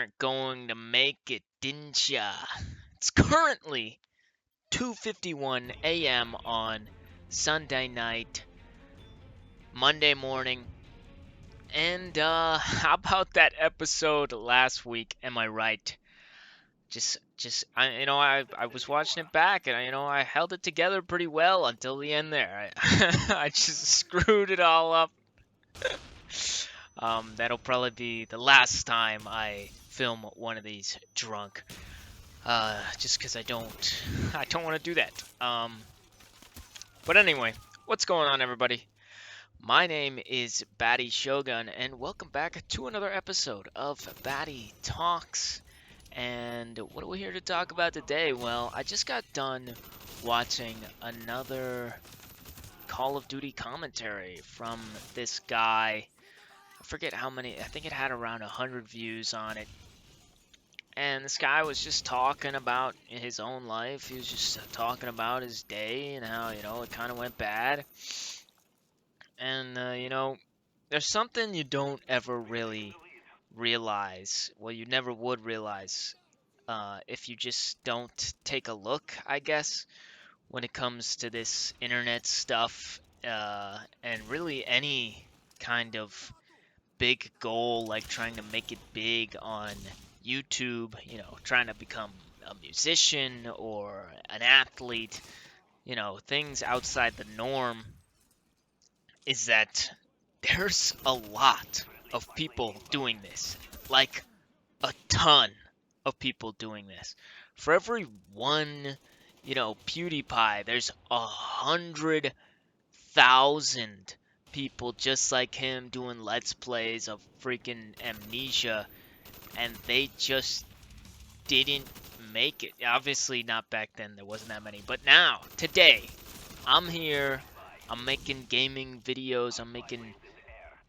weren't going to make it, didn't ya? It's currently 2:51 a.m. on Sunday night, Monday morning. And how about that episode last week? Am I right? I was watching it back, and I held it together pretty well until the end there. I just screwed it all up. That'll probably be the last time I film one of these drunk. Just because I don't want to do that. But anyway, what's going on, everybody? My name is Batty Shogun, and welcome back to another episode of Batty Talks. And what are we here to talk about today? Well, I just got done watching another Call of Duty commentary from this guy. I forget how many, I think it had around 100 views on it. And this guy was just talking about his own life. He was just talking about his day and how, it kind of went bad. And, there's something you don't ever really realize. Well, you never would realize if you just don't take a look, I guess, when it comes to this internet stuff and really any kind of big goal, like trying to make it big on YouTube, trying to become a musician or an athlete, things outside the norm, is that there's a lot of people doing this. Like, a ton of people doing this. For every one, PewDiePie, there's 100,000 people just like him doing Let's Plays of freaking Amnesia, and they just didn't make it. Obviously, not back then, there wasn't that many, but now, today, I'm here, I'm making gaming videos, I'm making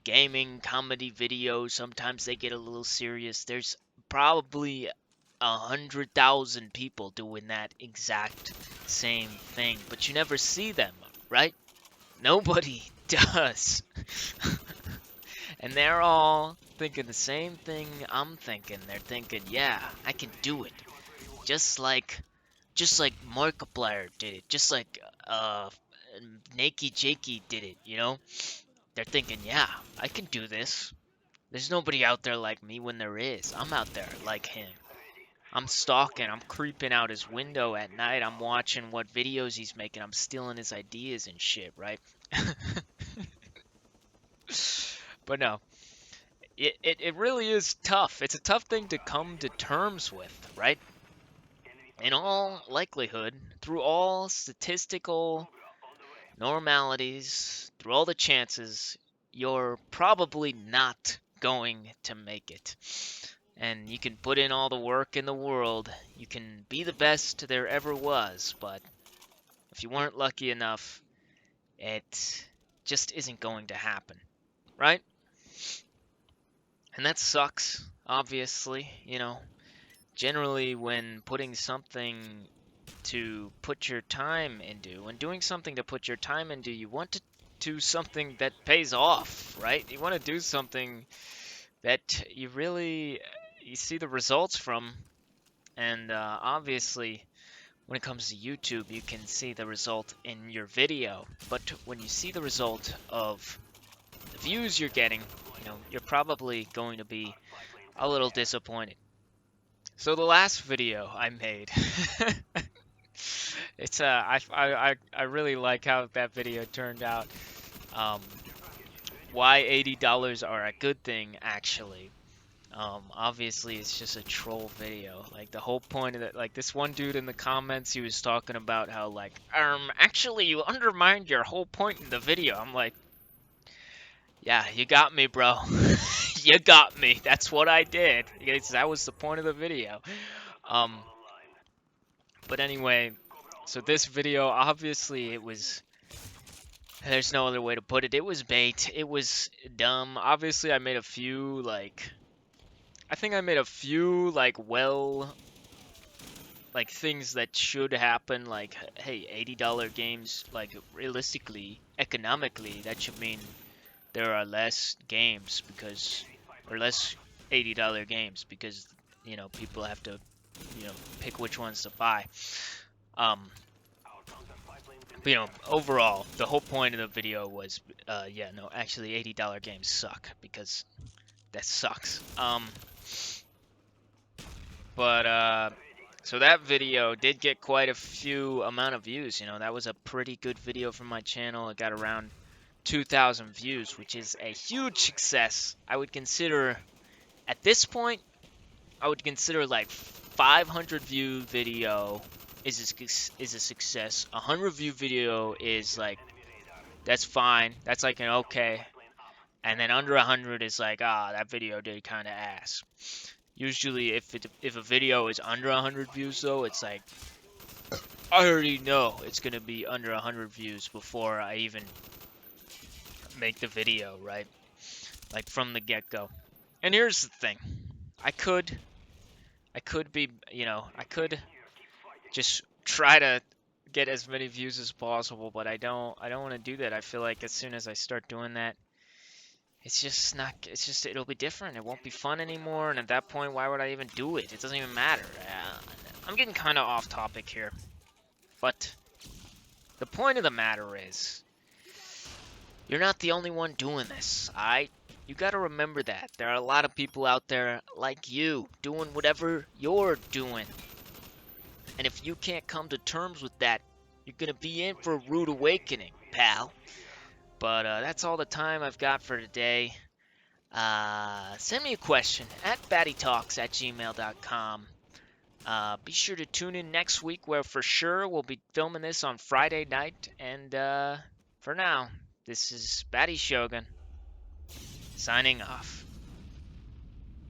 gaming comedy videos. Sometimes they get a little serious. There's probably 100,000 people doing that exact same thing, but you never see them, right? Nobody does. And they're all thinking the same thing I'm thinking. They're thinking, yeah, I can do it. Just like Markiplier did it. Just like Nakey Jakey did it, They're thinking, yeah, I can do this. There's nobody out there like me when there is. I'm out there like him. I'm stalking, I'm creeping out his window at night. I'm watching what videos he's making. I'm stealing his ideas and shit, right? But no, it really is tough. It's a tough thing to come to terms with, right? In all likelihood, through all statistical normalities, through all the chances, you're probably not going to make it. And you can put in all the work in the world, you can be the best there ever was, but if you weren't lucky enough, it just isn't going to happen, right? And that sucks, obviously, Generally, when putting something to put your time into, when doing something to put your time into, you want to do something that pays off, right? You want to do something that you see the results from. And obviously, when it comes to YouTube, you can see the result in your video. But when you see the result of the views you're getting, you're probably going to be a little disappointed. So the last video I made, I really like how that video turned out. Why $80 are a good thing, actually. Obviously, it's just a troll video. Like, the whole point of it, like, this one dude in the comments, he was talking about how, like, actually, you undermined your whole point in the video. I'm like, yeah, you got me, bro. You got me. That's what I did. Because that was the point of the video. But anyway, so this video, obviously, there's no other way to put it. It was bait. It was dumb. Obviously, I think I made a few, things that should happen, like, hey, $80 games, like, realistically, economically, that should mean there are less games or less $80 games, because people have to, pick which ones to buy. Um, but, overall, the whole point of the video was, yeah, no, actually $80 games suck because that sucks. But so that video did get quite a few amount of views. That was a pretty good video from my channel. It got around 2,000 views, which is a huge success. I would consider, at this point, I would consider like 500 view video is a success. 100 view video is like, that's fine. That's like an okay. And then under 100 is like, that video did kind of ass. Usually, if a video is under 100 views, though, it's like, I already know it's gonna be under 100 views before I even make the video, right? Like from the get-go. And here's the thing, I could be, I could just try to get as many views as possible, but I don't want to do that. I feel like as soon as I start doing that, it'll be different. It won't be fun anymore, and at that point, why would I even do it? It doesn't even matter. I'm getting kind of off topic here, but the point of the matter is, you're not the only one doing this, alright? You gotta remember that. There are a lot of people out there like you, doing whatever you're doing. And if you can't come to terms with that, you're gonna be in for a rude awakening, pal. But that's all the time I've got for today. Send me a question at battytalks@gmail.com. Be sure to tune in next week, where for sure we'll be filming this on Friday night. And for now, this is Batty Shogun signing off.